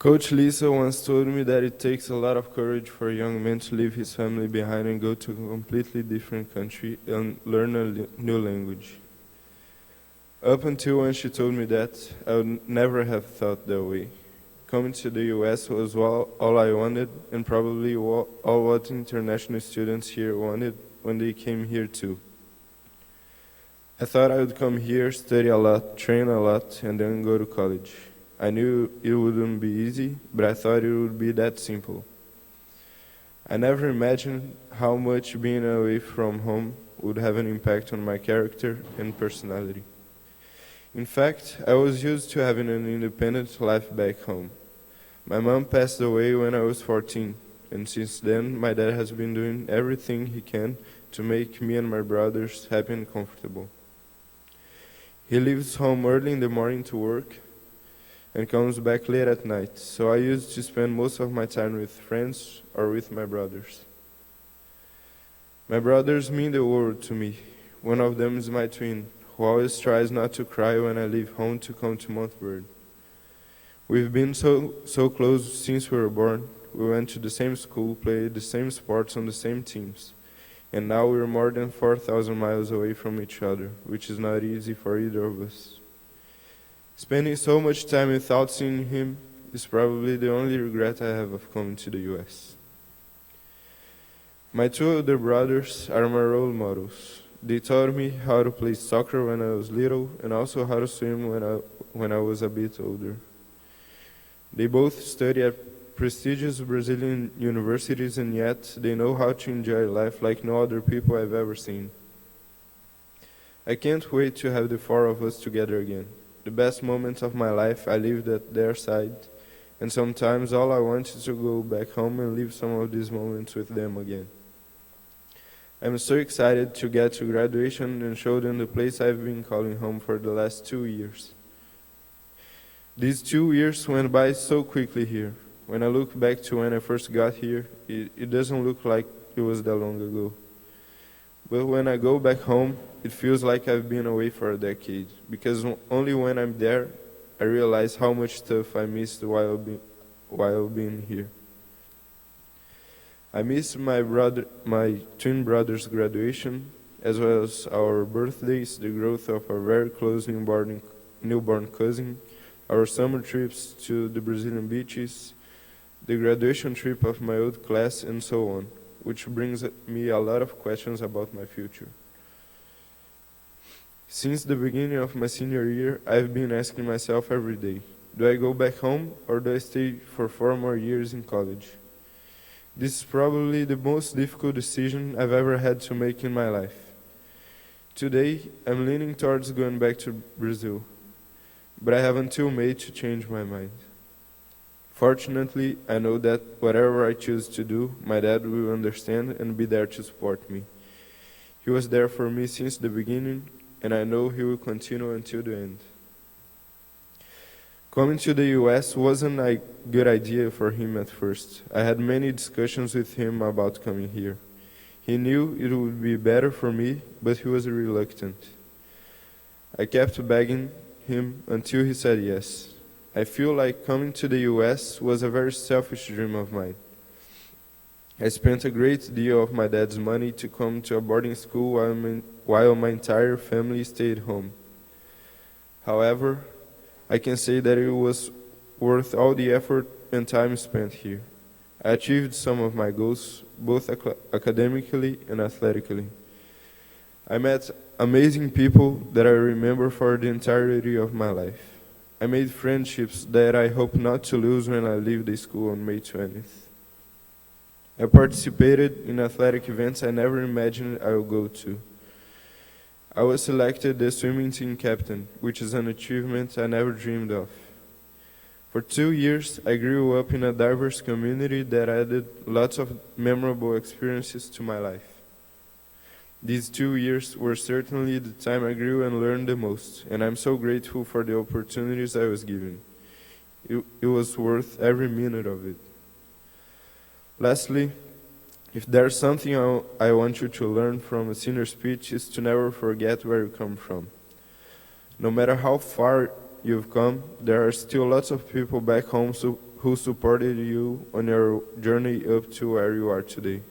Coach Lisa once told me that it takes a lot of courage for a young man to leave his family behind and go to a completely different country and learn a new language. Up until when she told me that, I would never have thought that way. Coming to the US was all I wanted, and probably all what international students here wanted when they came here too. I thought I would come here, study a lot, train a lot, and then go to college. I knew it wouldn't be easy, but I thought it would be that simple. I never imagined how much being away from home would have an impact on my character and personality. In fact, I was used to having an independent life back home. My mom passed away when I was 14, and since then my dad has been doing everything he can to make me and my brothers happy and comfortable. He leaves home early in the morning to work and comes back late at night, so I used to spend most of my time with friends or with my brothers. My brothers mean the world to me. One of them is my twin, who always tries not to cry when I leave home to come to Montverde. We've been so close since we were born. We went to the same school, played the same sports on the same teams, and now we're more than 4,000 miles away from each other, which is not easy for either of us. Spending so much time without seeing him is probably the only regret I have of coming to the US. My two older brothers are my role models. They taught me how to play soccer when I was little and also how to swim when I was a bit older. They both study at prestigious Brazilian universities, and yet they know how to enjoy life like no other people I've ever seen. I can't wait to have the four of us together again. The best moments of my life I lived at their side, and sometimes all I want is to go back home and live some of these moments with them again. I'm so excited to get to graduation and show them the place I've been calling home for the last 2 years. These 2 years went by so quickly here. When I look back to when I first got here, it doesn't look like it was that long ago. But when I go back home, it feels like I've been away for a decade, because only when I'm there, I realize how much stuff I missed while being here. I miss my twin brother's graduation, as well as our birthdays, the growth of our very close newborn cousin, our summer trips to the Brazilian beaches, the graduation trip of my old class, and so on, which brings me a lot of questions about my future. Since the beginning of my senior year, I've been asking myself every day, do I go back home or do I stay for 4 more years in college? This is probably the most difficult decision I've ever had to make in my life. Today, I'm leaning towards going back to Brazil, but I have until May to change my mind. Fortunately, I know that whatever I choose to do, my dad will understand and be there to support me. He was there for me since the beginning, and I know he will continue until the end. Coming to the US wasn't a good idea for him at first. I had many discussions with him about coming here. He knew it would be better for me, but he was reluctant. I kept begging him until he said yes. I feel like coming to the US was a very selfish dream of mine. I spent a great deal of my dad's money to come to a boarding school while my entire family stayed home. However, I can say that it was worth all the effort and time spent here. I achieved some of my goals, both academically and athletically. I met amazing people that I remember for the entirety of my life. I made friendships that I hope not to lose when I leave the school on May 20th. I participated in athletic events I never imagined I would go to. I was selected the swimming team captain, which is an achievement I never dreamed of. For 2 years, I grew up in a diverse community that added lots of memorable experiences to my life. These 2 years were certainly the time I grew and learned the most, and I'm so grateful for the opportunities I was given. It was worth every minute of it. Lastly, if there's something I want you to learn from a senior speech, is to never forget where you come from. No matter how far you've come, there are still lots of people back home who supported you on your journey up to where you are today.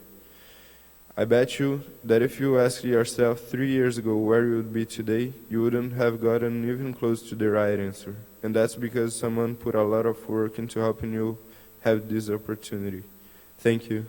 I bet you that if you asked yourself 3 years ago where you would be today, you wouldn't have gotten even close to the right answer. And that's because someone put a lot of work into helping you have this opportunity. Thank you.